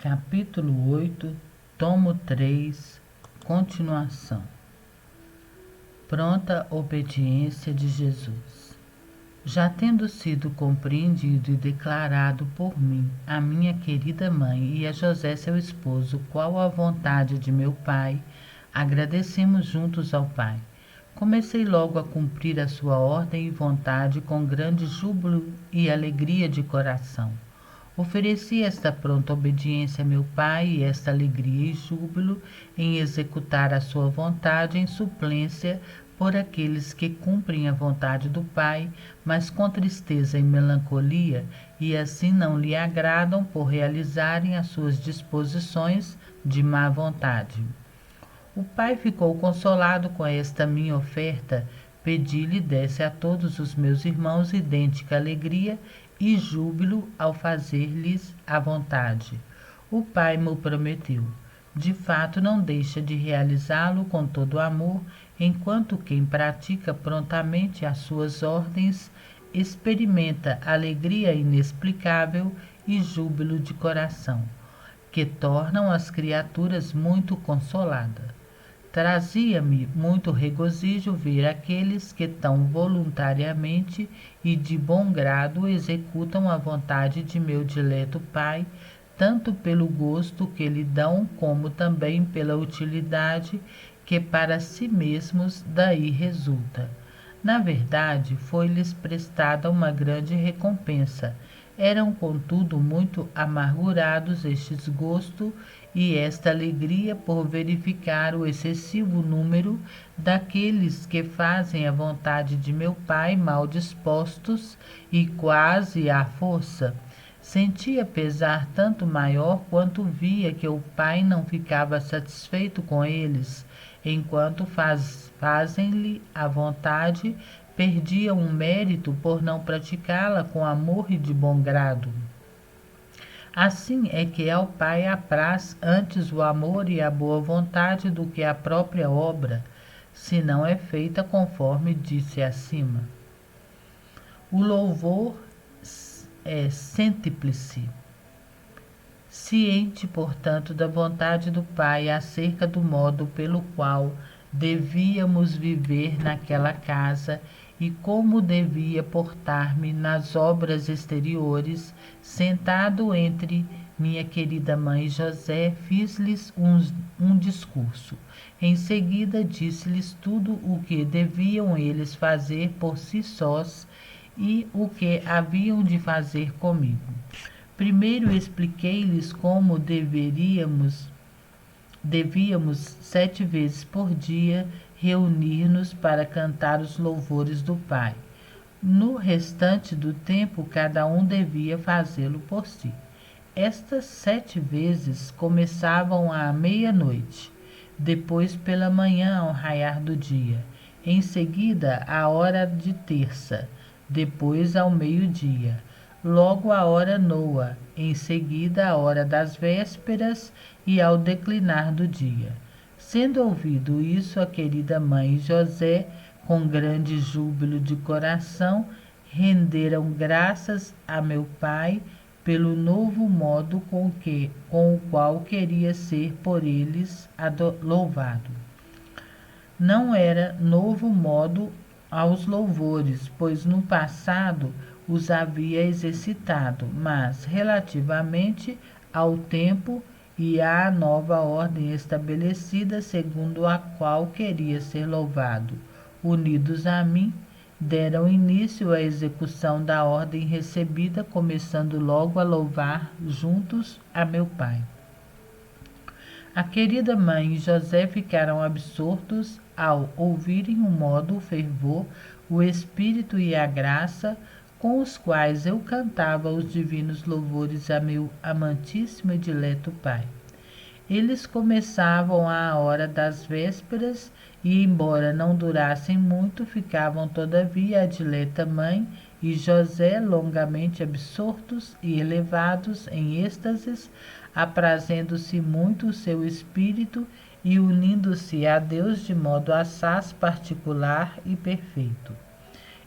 Capítulo 8, Tomo 3, continuação. Pronta obediência de Jesus. Já tendo sido compreendido e declarado por mim, a minha querida mãe e a José seu esposo, qual a vontade de meu Pai, agradecemos juntos ao Pai. Comecei logo a cumprir a sua ordem e vontade com grande júbilo e alegria de coração. Ofereci esta pronta obediência a meu Pai e esta alegria e júbilo em executar a sua vontade em suplência por aqueles que cumprem a vontade do Pai, mas com tristeza e melancolia, e assim não lhe agradam por realizarem as suas disposições de má vontade. O Pai ficou consolado com esta minha oferta. Pedi-lhe desse a todos os meus irmãos idêntica alegria e júbilo ao fazer-lhes a vontade. O Pai me prometeu. De fato, não deixa de realizá-lo com todo o amor, enquanto quem pratica prontamente as suas ordens experimenta alegria inexplicável e júbilo de coração, que tornam as criaturas muito consoladas. Trazia-me muito regozijo ver aqueles que tão voluntariamente e de bom grado executam a vontade de meu dileto Pai, tanto pelo gosto que lhe dão, como também pela utilidade que para si mesmos daí resulta. Na verdade, foi-lhes prestada uma grande recompensa. Eram, contudo, muito amargurados estes gostos e esta alegria por verificar o excessivo número daqueles que fazem a vontade de meu Pai mal dispostos e quase à força. Sentia pesar tanto maior quanto via que o Pai não ficava satisfeito com eles, enquanto fazem-lhe a vontade, perdia um mérito por não praticá-la com amor e de bom grado. Assim é que ao Pai apraz antes o amor e a boa vontade do que a própria obra, se não é feita conforme disse acima. O louvor é cêntiplice. Ciente, portanto, da vontade do Pai acerca do modo pelo qual devíamos viver naquela casa e como devia portar-me nas obras exteriores, sentado entre minha querida mãe e José, fiz-lhes um discurso. Em seguida, disse-lhes tudo o que deviam eles fazer por si sós e o que haviam de fazer comigo. Primeiro expliquei-lhes como devíamos 7 vezes por dia reunir-nos para cantar os louvores do Pai. No restante do tempo, cada um devia fazê-lo por si. Estas 7 vezes começavam à meia-noite, depois pela manhã ao raiar do dia, em seguida à hora de terça, depois ao meio-dia, logo a hora noa, em seguida a hora das vésperas e ao declinar do dia. Sendo ouvido isso, a querida mãe e José, com grande júbilo de coração, renderam graças a meu Pai pelo novo modo com o qual queria ser por eles louvado. Não era novo modo aos louvores, pois no passado os havia exercitado, mas relativamente ao tempo e à nova ordem estabelecida segundo a qual queria ser louvado, unidos a mim, deram início à execução da ordem recebida, começando logo a louvar juntos a meu Pai. A querida mãe e José ficaram absortos ao ouvirem o modo, o fervor, o espírito e a graça com os quais eu cantava os divinos louvores a meu amantíssimo e dileto Pai. Eles começavam à hora das vésperas e, embora não durassem muito, ficavam todavia a dileta mãe e José longamente absortos e elevados em êxtases, aprazendo-se muito o seu espírito e unindo-se a Deus de modo assaz particular e perfeito.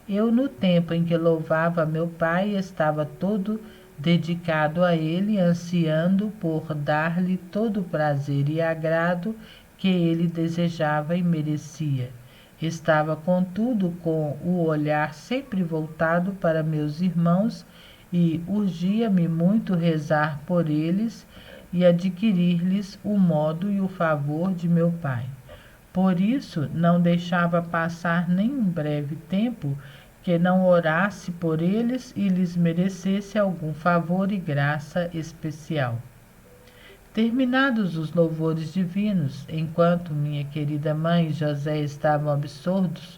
Eu, no tempo em que louvava meu Pai, estava todo dedicado a ele, ansiando por dar-lhe todo o prazer e agrado que ele desejava e merecia. Estava, contudo, com o olhar sempre voltado para meus irmãos e urgia-me muito rezar por eles e adquirir-lhes o modo e o favor de meu pai. Por isso, não deixava passar nem um breve tempo que não orasse por eles e lhes merecesse algum favor e graça especial. Terminados os louvores divinos, enquanto minha querida mãe e José estavam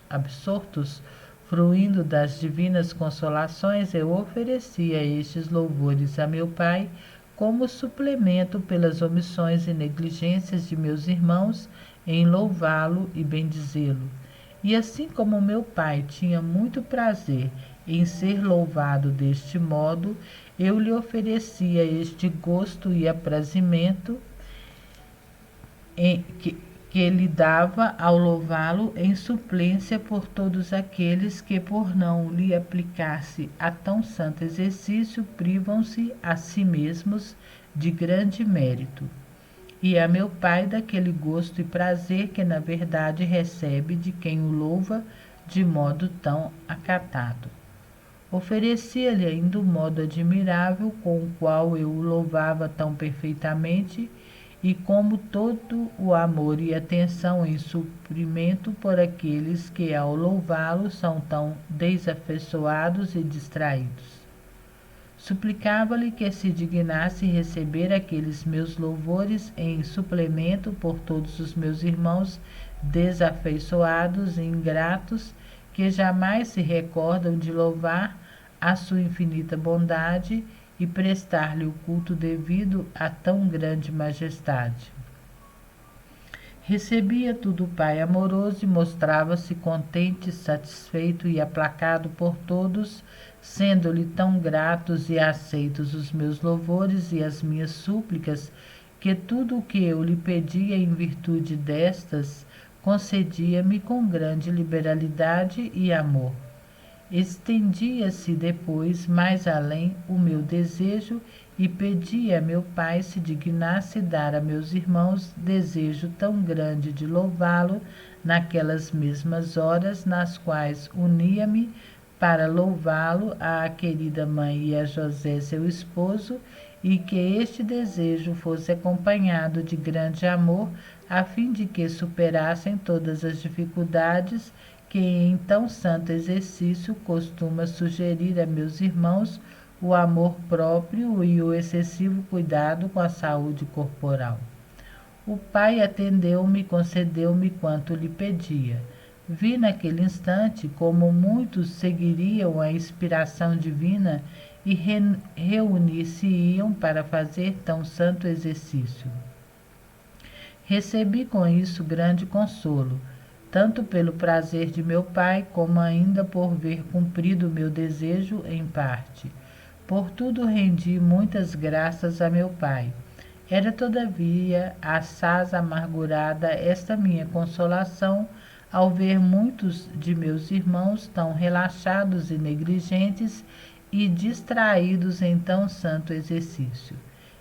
absortos, fruindo das divinas consolações, eu oferecia estes louvores a meu pai como suplemento pelas omissões e negligências de meus irmãos em louvá-lo e bendizê-lo. E assim como meu pai tinha muito prazer em ser louvado deste modo, eu lhe oferecia este gosto e aprazimento que ele dava ao louvá-lo em suplência por todos aqueles que, por não lhe aplicar-se a tão santo exercício, privam-se a si mesmos de grande mérito, e a meu pai daquele gosto e prazer que na verdade recebe de quem o louva de modo tão acatado. Oferecia-lhe ainda o modo admirável com o qual eu o louvava tão perfeitamente, e como todo o amor e atenção em suprimento por aqueles que ao louvá-lo são tão desafeiçoados e distraídos. Suplicava-lhe que se dignasse receber aqueles meus louvores em suplemento por todos os meus irmãos desafeiçoados e ingratos, que jamais se recordam de louvar a sua infinita bondade e prestar-lhe o culto devido a tão grande majestade. Recebia tudo o pai amoroso e mostrava-se contente, satisfeito e aplacado por todos, sendo-lhe tão gratos e aceitos os meus louvores e as minhas súplicas, que tudo o que eu lhe pedia em virtude destas, concedia-me com grande liberalidade e amor. Estendia-se depois mais além o meu desejo e pedia a meu pai se dignasse dar a meus irmãos desejo tão grande de louvá-lo naquelas mesmas horas nas quais unia-me para louvá-lo à querida mãe e a José seu esposo, e que este desejo fosse acompanhado de grande amor, a fim de que superassem todas as dificuldades que em tão santo exercício costuma sugerir a meus irmãos o amor próprio e o excessivo cuidado com a saúde corporal. O pai atendeu-me e concedeu-me quanto lhe pedia. Vi naquele instante como muitos seguiriam a inspiração divina e reunir-se-iam para fazer tão santo exercício. Recebi com isso grande consolo, tanto pelo prazer de meu pai, como ainda por ver cumprido o meu desejo em parte. Por tudo rendi muitas graças a meu pai. Era todavia assaz amargurada esta minha consolação, ao ver muitos de meus irmãos tão relaxados e negligentes e distraídos em tão santo exercício.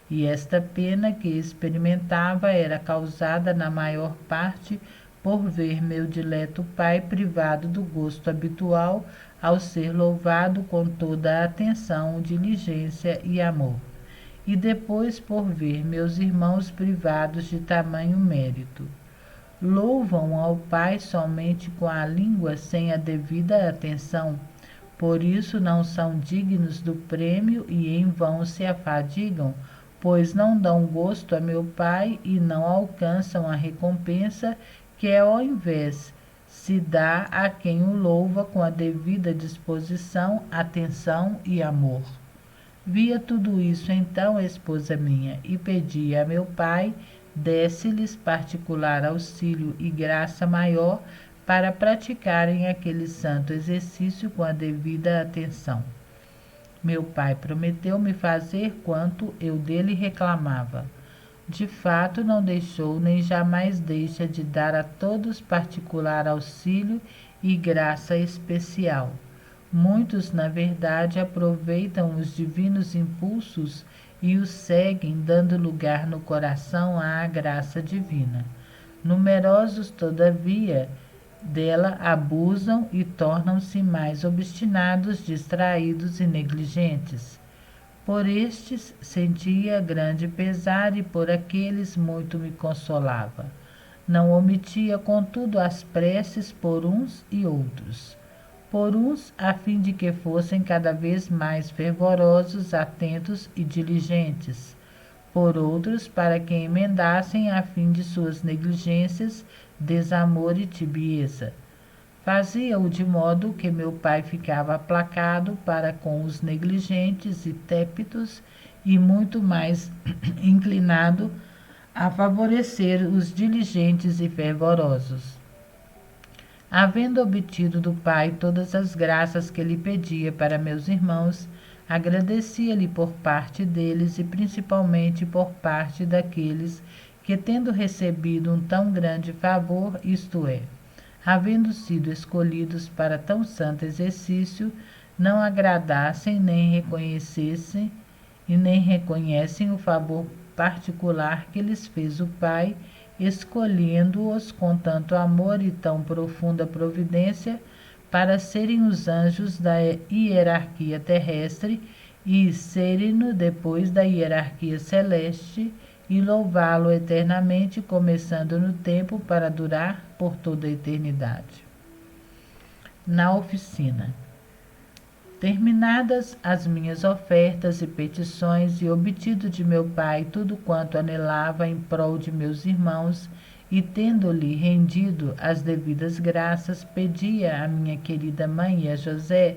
E esta pena que experimentava era causada na maior parte por ver meu dileto pai privado do gosto habitual ao ser louvado com toda a atenção, diligência e amor, e depois por ver meus irmãos privados de tamanho mérito. Louvam ao Pai somente com a língua sem a devida atenção, por isso não são dignos do prêmio e em vão se afadigam, pois não dão gosto a meu Pai e não alcançam a recompensa que ao invés se dá a quem o louva com a devida disposição, atenção e amor. Via tudo isso então a esposa minha e pedia a meu pai desse-lhes particular auxílio e graça maior para praticarem aquele santo exercício com a devida atenção. Meu pai prometeu-me fazer quanto eu dele reclamava. De fato, não deixou nem jamais deixa de dar a todos particular auxílio e graça especial. Muitos, na verdade, aproveitam os divinos impulsos e os seguem, dando lugar no coração à graça divina. Numerosos, todavia, dela abusam e tornam-se mais obstinados, distraídos e negligentes. Por estes sentia grande pesar e por aqueles muito me consolava. Não omitia, contudo, as preces por uns e outros. Por uns, a fim de que fossem cada vez mais fervorosos, atentos e diligentes. Por outros, para que emendassem a fim de suas negligências, desamor e tibieza. Fazia-o de modo que meu pai ficava aplacado para com os negligentes e tépidos e muito mais inclinado a favorecer os diligentes e fervorosos. Havendo obtido do pai todas as graças que lhe pedia para meus irmãos, agradecia-lhe por parte deles e principalmente por parte daqueles que, tendo recebido um tão grande favor, isto é, havendo sido escolhidos para tão santo exercício, não agradassem nem reconhecessem e nem reconhecem o favor particular que lhes fez o Pai, escolhendo-os com tanto amor e tão profunda providência para serem os anjos da hierarquia terrestre e serem-no depois da hierarquia celeste e louvá-lo eternamente, começando no tempo para durar por toda a eternidade. Na oficina. Terminadas as minhas ofertas e petições e obtido de meu pai tudo quanto anelava em prol de meus irmãos, e tendo-lhe rendido as devidas graças, pedia à minha querida mãe e a José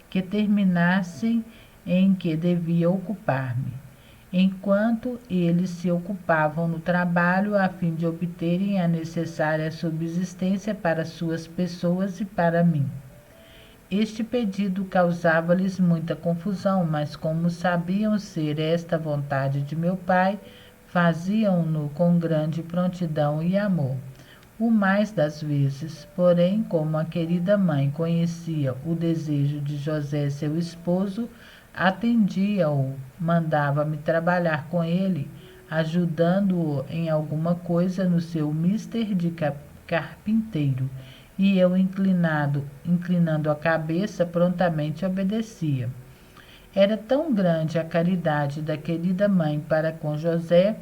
que terminassem em que devia ocupar-me, enquanto eles se ocupavam no trabalho a fim de obterem a necessária subsistência para suas pessoas e para mim. Este pedido causava-lhes muita confusão, mas como sabiam ser esta vontade de meu pai, faziam-no com grande prontidão e amor. O mais das vezes, porém, como a querida mãe conhecia o desejo de José, seu esposo, atendia-o, mandava-me trabalhar com ele, ajudando-o em alguma coisa no seu mister de carpinteiro, e eu, inclinando a cabeça, prontamente obedecia. Era tão grande a caridade da querida mãe para com José,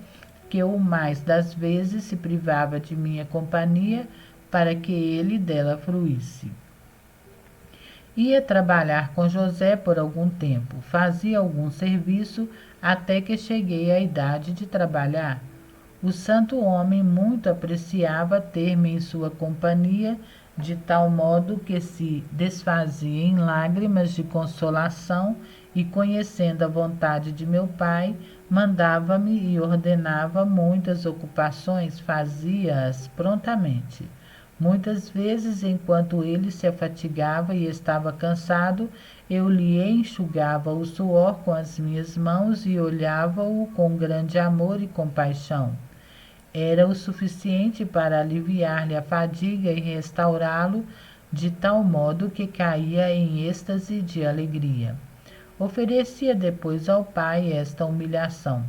que o mais das vezes se privava de minha companhia para que ele dela fruísse. Ia trabalhar com José por algum tempo, fazia algum serviço até que cheguei à idade de trabalhar. O santo homem muito apreciava ter-me em sua companhia, de tal modo que se desfazia em lágrimas de consolação e, conhecendo a vontade de meu pai, mandava-me e ordenava muitas ocupações, fazia-as prontamente. Muitas vezes, enquanto ele se afatigava e estava cansado, eu lhe enxugava o suor com as minhas mãos e olhava-o com grande amor e compaixão. Era o suficiente para aliviar-lhe a fadiga e restaurá-lo de tal modo que caía em êxtase de alegria. Oferecia depois ao pai esta humilhação.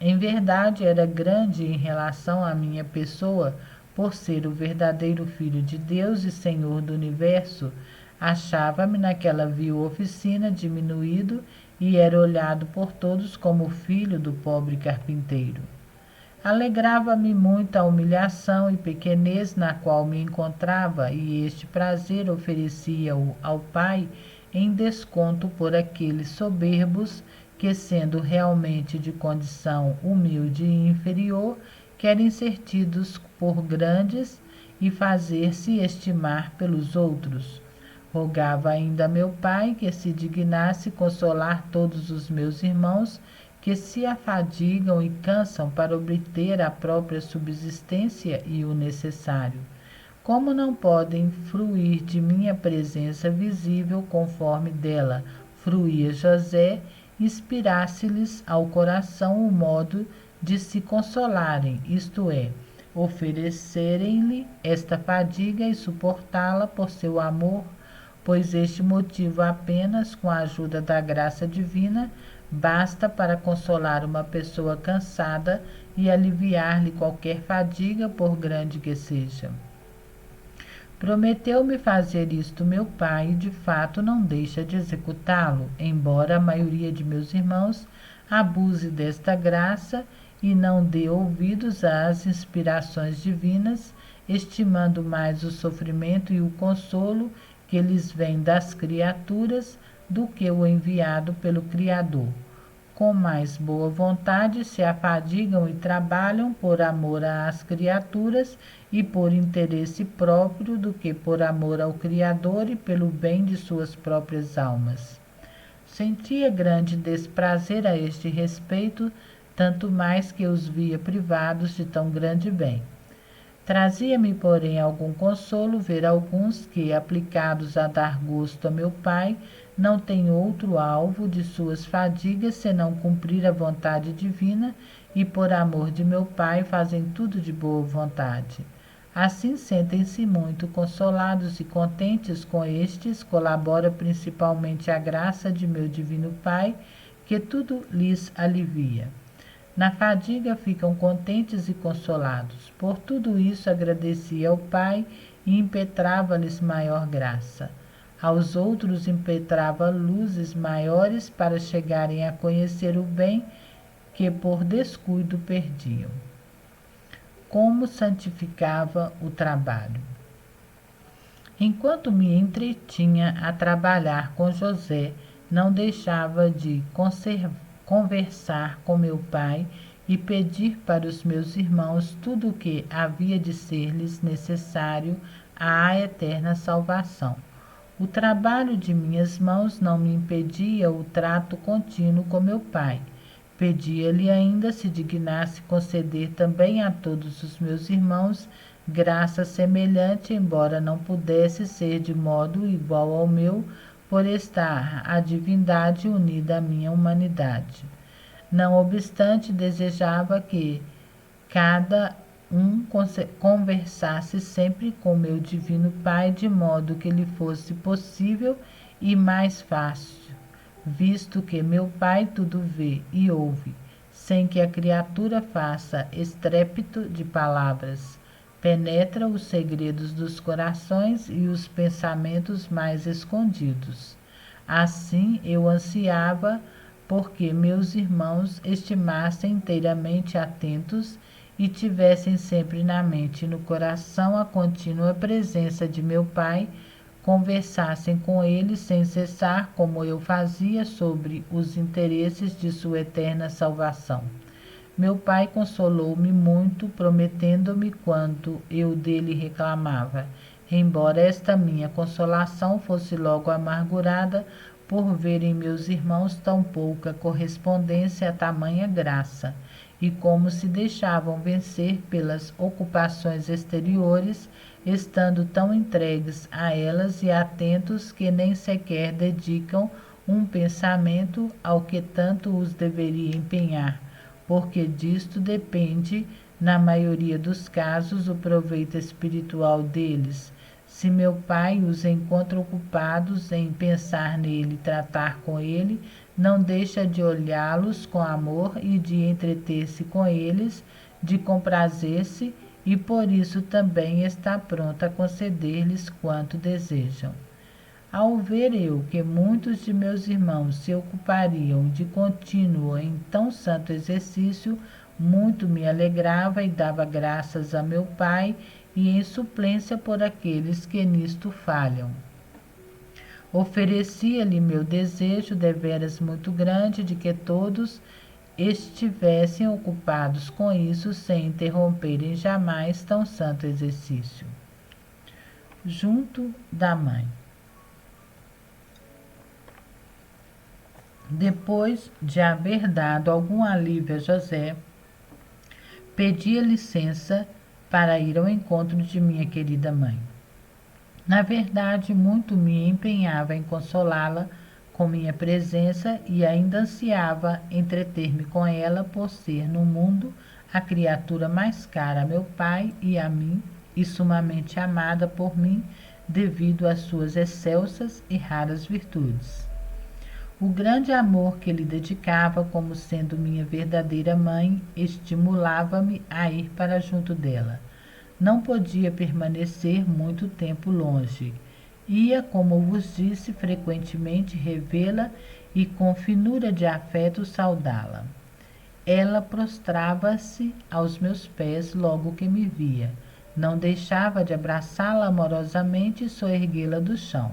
Em verdade, era grande em relação à minha pessoa, por ser o verdadeiro Filho de Deus e Senhor do Universo. Achava-me naquela vil oficina diminuído e era olhado por todos como filho do pobre carpinteiro. Alegrava-me muito a humilhação e pequenez na qual me encontrava, e este prazer oferecia-o ao Pai em desconto por aqueles soberbos que, sendo realmente de condição humilde e inferior, querem ser tidos por grandes e fazer-se estimar pelos outros. Rogava ainda a meu pai que se dignasse consolar todos os meus irmãos que se afadigam e cansam para obter a própria subsistência e o necessário. Como não podem fruir de minha presença visível conforme dela fruía José, inspirasse-lhes ao coração o modo de se consolarem, isto é, oferecerem-lhe esta fadiga e suportá-la por seu amor, pois este motivo apenas, com a ajuda da graça divina, basta para consolar uma pessoa cansada e aliviar-lhe qualquer fadiga, por grande que seja. Prometeu-me fazer isto meu pai e de fato não deixa de executá-lo, embora a maioria de meus irmãos abuse desta graça e não dê ouvidos às inspirações divinas, estimando mais o sofrimento e o consolo que lhes vem das criaturas do que o enviado pelo Criador. Com mais boa vontade se afadigam e trabalham por amor às criaturas e por interesse próprio do que por amor ao Criador e pelo bem de suas próprias almas. Sentia grande desprazer a este respeito, tanto mais que os via privados de tão grande bem. Trazia-me, porém, algum consolo ver alguns que, aplicados a dar gosto a meu pai, não têm outro alvo de suas fadigas senão cumprir a vontade divina e, por amor de meu pai, fazem tudo de boa vontade. Assim sentem-se muito consolados e contentes com estes, colabora principalmente a graça de meu divino Pai, que tudo lhes alivia. Na fadiga ficam contentes e consolados. Por tudo isso agradecia ao Pai e impetrava-lhes maior graça. Aos outros impetrava luzes maiores para chegarem a conhecer o bem que por descuido perdiam. Como santificava o trabalho. Enquanto me entretinha a trabalhar com José, não deixava de conversar com meu pai e pedir para os meus irmãos tudo o que havia de ser-lhes necessário à eterna salvação. O trabalho de minhas mãos não me impedia o trato contínuo com meu pai. Pedia-lhe ainda se dignasse conceder também a todos os meus irmãos graça semelhante, embora não pudesse ser de modo igual ao meu, por estar a divindade unida à minha humanidade. Não obstante, desejava que cada um conversasse sempre com meu divino Pai, de modo que lhe fosse possível e mais fácil, visto que meu Pai tudo vê e ouve, sem que a criatura faça estrépito de palavras. Penetra os segredos dos corações e os pensamentos mais escondidos. Assim eu ansiava porque meus irmãos estimassem inteiramente atentos e tivessem sempre na mente e no coração a contínua presença de meu Pai, conversassem com ele sem cessar, como eu fazia, sobre os interesses de sua eterna salvação. Meu pai consolou-me muito, prometendo-me quanto eu dele reclamava, embora esta minha consolação fosse logo amargurada por verem meus irmãos tão pouca correspondência a tamanha graça, e como se deixavam vencer pelas ocupações exteriores, estando tão entregues a elas e atentos que nem sequer dedicam um pensamento ao que tanto os deveria empenhar, porque disto depende, na maioria dos casos, o proveito espiritual deles. Se meu pai os encontra ocupados em pensar nele e tratar com ele, não deixa de olhá-los com amor e de entreter-se com eles, de comprazer-se, e por isso também está pronto a conceder-lhes quanto desejam. Ao ver eu que muitos de meus irmãos se ocupariam de contínuo em tão santo exercício, muito me alegrava e dava graças a meu Pai e em suplência por aqueles que nisto falham. Oferecia-lhe meu desejo deveras muito grande de que todos estivessem ocupados com isso sem interromperem jamais tão santo exercício. Junto da mãe. Depois de haver dado algum alívio a José, pedia licença para ir ao encontro de minha querida mãe. Na verdade, muito me empenhava em consolá-la com minha presença e ainda ansiava entreter-me com ela por ser no mundo a criatura mais cara a meu pai e a mim e sumamente amada por mim, devido às suas excelsas e raras virtudes. O grande amor que lhe dedicava, como sendo minha verdadeira mãe, estimulava-me a ir para junto dela. Não podia permanecer muito tempo longe. Ia, como vos disse, frequentemente revê-la e com finura de afeto saudá-la. Ela prostrava-se aos meus pés logo que me via. Não deixava de abraçá-la amorosamente e soerguê-la do chão.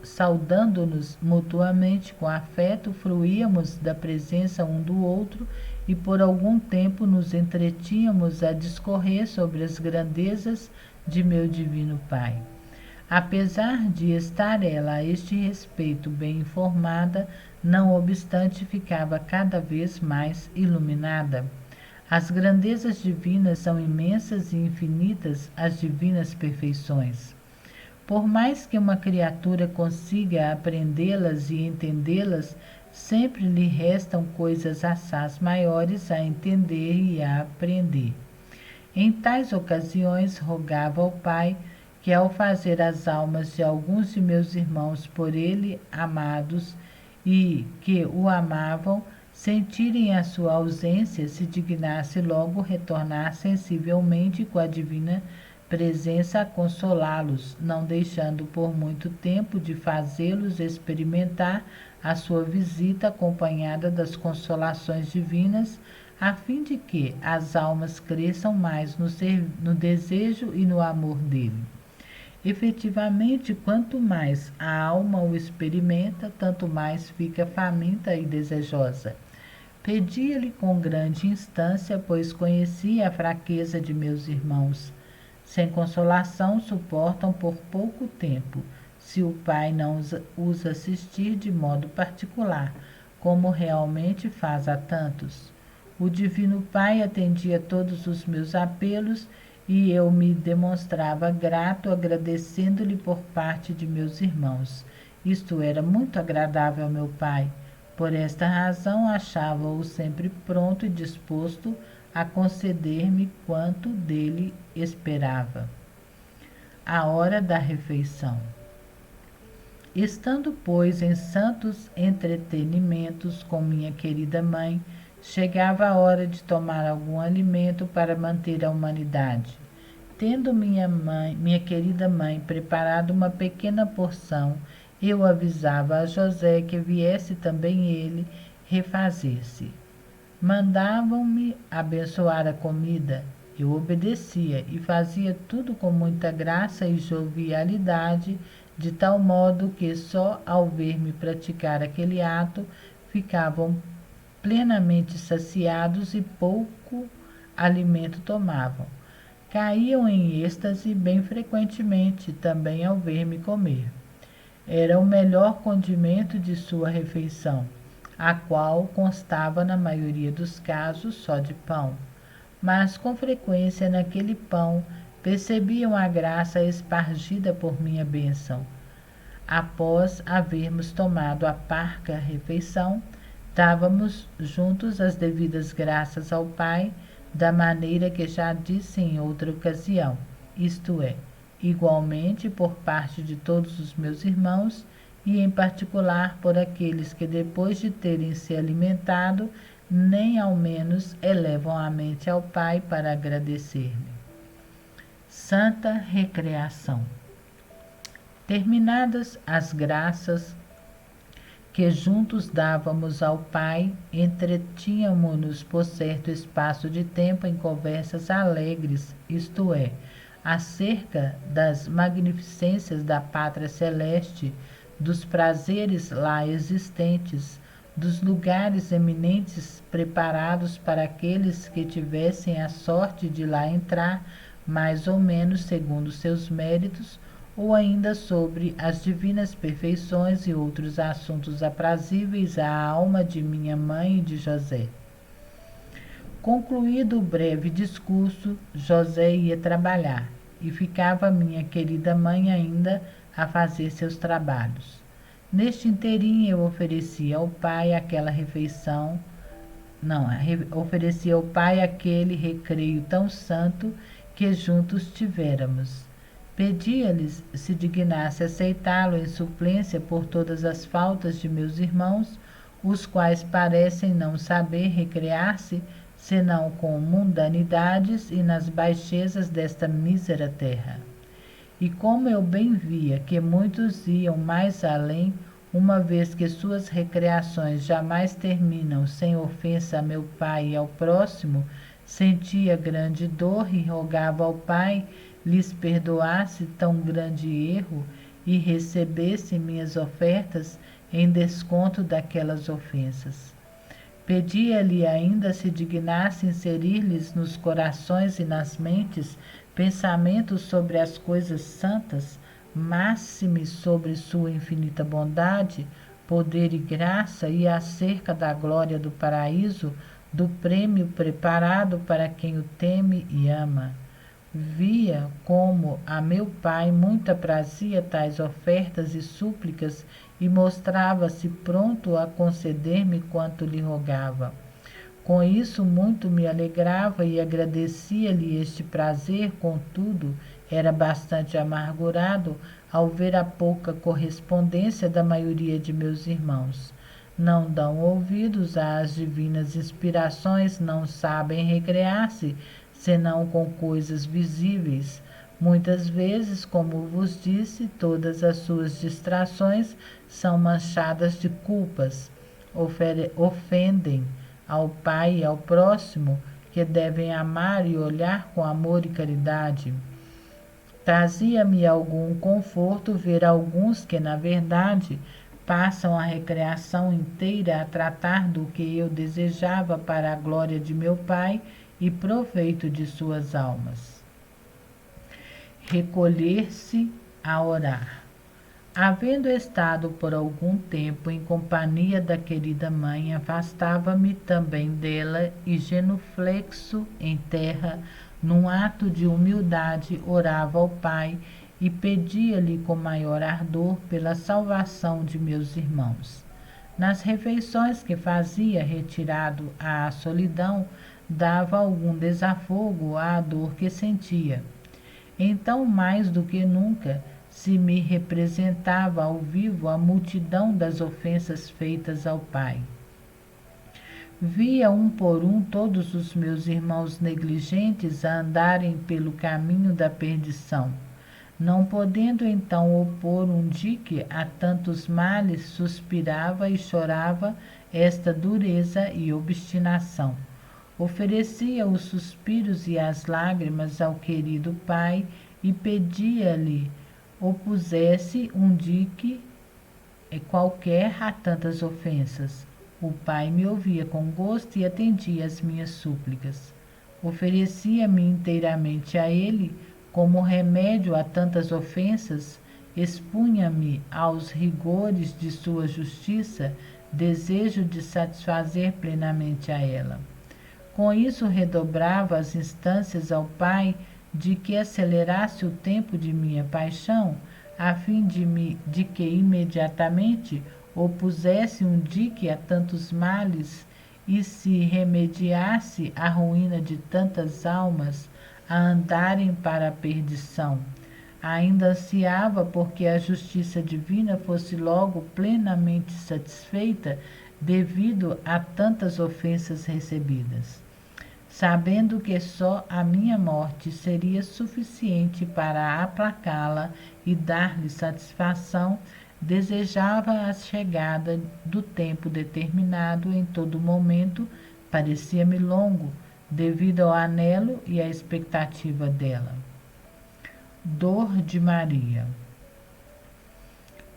Saudando-nos mutuamente com afeto, fruíamos da presença um do outro e por algum tempo nos entretínhamos a discorrer sobre as grandezas de meu divino Pai. Apesar de estar ela a este respeito bem informada, não obstante ficava cada vez mais iluminada. As grandezas divinas são imensas e infinitas as divinas perfeições. Por mais que uma criatura consiga aprendê-las e entendê-las, sempre lhe restam coisas assaz maiores a entender e a aprender. Em tais ocasiões, rogava ao Pai que, ao fazer as almas de alguns de meus irmãos por ele amados e que o amavam, sentirem a sua ausência, se dignasse logo retornar sensivelmente com a divina presença a consolá-los, não deixando por muito tempo de fazê-los experimentar a sua visita acompanhada das consolações divinas, a fim de que as almas cresçam mais no desejo e no amor dele. Efetivamente, quanto mais a alma o experimenta, tanto mais fica faminta e desejosa. Pedia-lhe com grande instância, pois conhecia a fraqueza de meus irmãos. Sem consolação, suportam por pouco tempo, se o Pai não os assistir de modo particular, como realmente faz a tantos. O Divino Pai atendia todos os meus apelos e eu me demonstrava grato, agradecendo-lhe por parte de meus irmãos. Isto era muito agradável ao meu Pai. Por esta razão, achava-o sempre pronto e disposto a conceder-me quanto dele esperava. A hora da refeição. Estando, pois, em santos entretenimentos com minha querida mãe, chegava a hora de tomar algum alimento para manter a humanidade. Tendo minha querida mãe preparado uma pequena porção, eu avisava a José que viesse também ele refazer-se. Mandavam-me abençoar a comida. Eu obedecia e fazia tudo com muita graça e jovialidade, de tal modo que só ao ver-me praticar aquele ato ficavam plenamente saciados e pouco alimento tomavam. Caíam em êxtase bem frequentemente também ao ver-me comer. Era o melhor condimento de sua refeição, a qual constava na maioria dos casos só de pão. Mas com frequência naquele pão percebiam a graça espargida por minha bênção. Após havermos tomado a parca refeição, dávamos juntos as devidas graças ao Pai, da maneira que já disse em outra ocasião, isto é, igualmente por parte de todos os meus irmãos, e em particular por aqueles que depois de terem se alimentado, nem ao menos elevam a mente ao Pai para agradecer-lhe. Santa Recreação. Terminadas as graças que juntos dávamos ao Pai, entretínhamos-nos por certo espaço de tempo em conversas alegres, isto é, acerca das magnificências da pátria celeste, dos prazeres lá existentes, dos lugares eminentes preparados para aqueles que tivessem a sorte de lá entrar, mais ou menos segundo seus méritos, ou ainda sobre as divinas perfeições e outros assuntos aprazíveis à alma de minha mãe e de José. Concluído o breve discurso, José ia trabalhar, e ficava minha querida mãe ainda a fazer seus trabalhos. Neste inteirinho eu oferecia ao Pai aquela refeição, oferecia ao Pai aquele recreio tão santo que juntos tivéramos. Pedia-lhes se dignasse aceitá-lo em suplência por todas as faltas de meus irmãos, os quais parecem não saber recrear-se, senão com mundanidades e nas baixezas desta mísera terra. E como eu bem via que muitos iam mais além, uma vez que suas recreações jamais terminam sem ofensa a meu pai e ao próximo, sentia grande dor e rogava ao Pai lhes perdoasse tão grande erro e recebesse minhas ofertas em desconto daquelas ofensas. Pedia-lhe ainda se dignasse inserir-lhes nos corações e nas mentes pensamentos sobre as coisas santas, máxime sobre sua infinita bondade, poder e graça e acerca da glória do paraíso, do prêmio preparado para quem o teme e ama. Via como a meu pai muito aprazia tais ofertas e súplicas e mostrava-se pronto a conceder-me quanto lhe rogava. Com isso muito me alegrava e agradecia-lhe este prazer, contudo, era bastante amargurado ao ver a pouca correspondência da maioria de meus irmãos. Não dão ouvidos às divinas inspirações, não sabem recrear-se, senão com coisas visíveis. Muitas vezes, como vos disse, todas as suas distrações são manchadas de culpas, ofendem ao Pai e ao próximo, que devem amar e olhar com amor e caridade. Trazia-me algum conforto ver alguns que, na verdade, passam a recreação inteira a tratar do que eu desejava para a glória de meu Pai e proveito de suas almas. Recolher-se a orar. Havendo estado por algum tempo em companhia da querida mãe, afastava-me também dela e, genuflexo em terra, num ato de humildade, orava ao Pai e pedia-lhe com maior ardor pela salvação de meus irmãos. Nas refeições que fazia, retirado à solidão, dava algum desafogo à dor que sentia. Então, mais do que nunca, se me representava ao vivo a multidão das ofensas feitas ao Pai. Via um por um todos os meus irmãos negligentes a andarem pelo caminho da perdição. Não podendo então opor um dique a tantos males, suspirava e chorava esta dureza e obstinação. Oferecia os suspiros e as lágrimas ao querido Pai e pedia-lhe opusesse um dique qualquer a tantas ofensas. O Pai me ouvia com gosto e atendia às minhas súplicas. Oferecia-me inteiramente a ele, como remédio a tantas ofensas, expunha-me aos rigores de sua justiça, desejo de satisfazer plenamente a ela. Com isso redobrava as instâncias ao Pai de que acelerasse o tempo de minha paixão, a fim de que imediatamente opusesse um dique a tantos males e se remediasse a ruína de tantas almas a andarem para a perdição. Ainda ansiava porque a justiça divina fosse logo plenamente satisfeita devido a tantas ofensas recebidas. Sabendo que só a minha morte seria suficiente para aplacá-la e dar-lhe satisfação, desejava a chegada do tempo determinado em todo momento, parecia-me longo, devido ao anelo e à expectativa dela. Dor de Maria.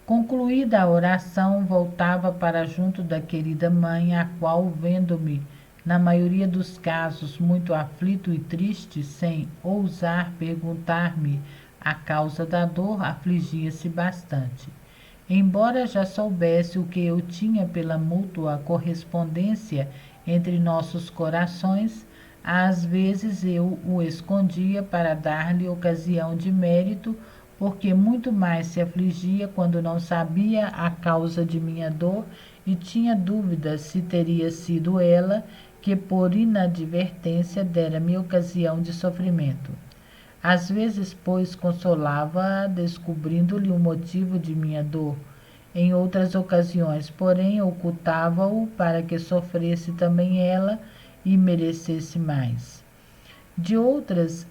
Concluída a oração, voltava para junto da querida mãe, a qual, vendo-me, na maioria dos casos, muito aflito e triste, sem ousar perguntar-me a causa da dor, afligia-se bastante. Embora já soubesse o que eu tinha pela mútua correspondência entre nossos corações, às vezes eu o escondia para dar-lhe ocasião de mérito, porque muito mais se afligia quando não sabia a causa de minha dor e tinha dúvidas se teria sido ela que por inadvertência dera-me ocasião de sofrimento. Às vezes, pois, consolava-a, descobrindo-lhe o motivo de minha dor. Em outras ocasiões, porém, ocultava-o para que sofresse também ela e merecesse mais. De outras,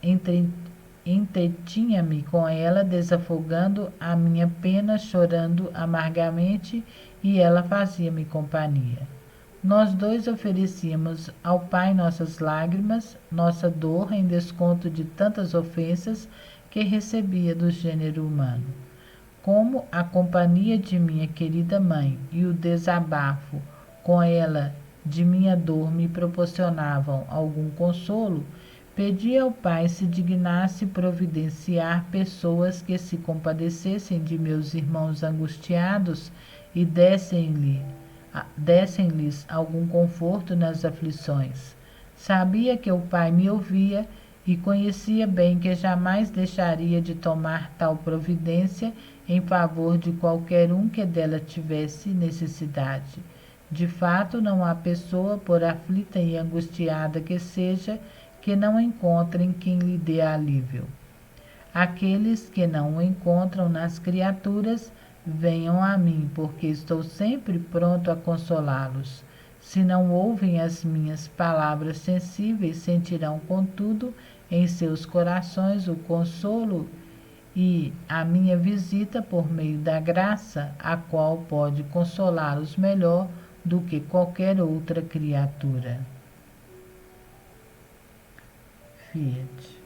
entretinha-me com ela, desafogando a minha pena, chorando amargamente, e ela fazia-me companhia. Nós dois oferecíamos ao Pai nossas lágrimas, nossa dor em desconto de tantas ofensas que recebia do gênero humano. Como a companhia de minha querida mãe e o desabafo com ela de minha dor me proporcionavam algum consolo, pedi ao Pai se dignasse providenciar pessoas que se compadecessem de meus irmãos angustiados e dessem-lhes algum conforto nas aflições. Sabia que o Pai me ouvia e conhecia bem que jamais deixaria de tomar tal providência em favor de qualquer um que dela tivesse necessidade. De fato, não há pessoa, por aflita e angustiada que seja, que não encontre quem lhe dê alívio. Aqueles que não o encontram nas criaturas, venham a mim, porque estou sempre pronto a consolá-los. Se não ouvem as minhas palavras sensíveis, sentirão, contudo, em seus corações o consolo e a minha visita por meio da graça, a qual pode consolá-los melhor do que qualquer outra criatura. Fiat.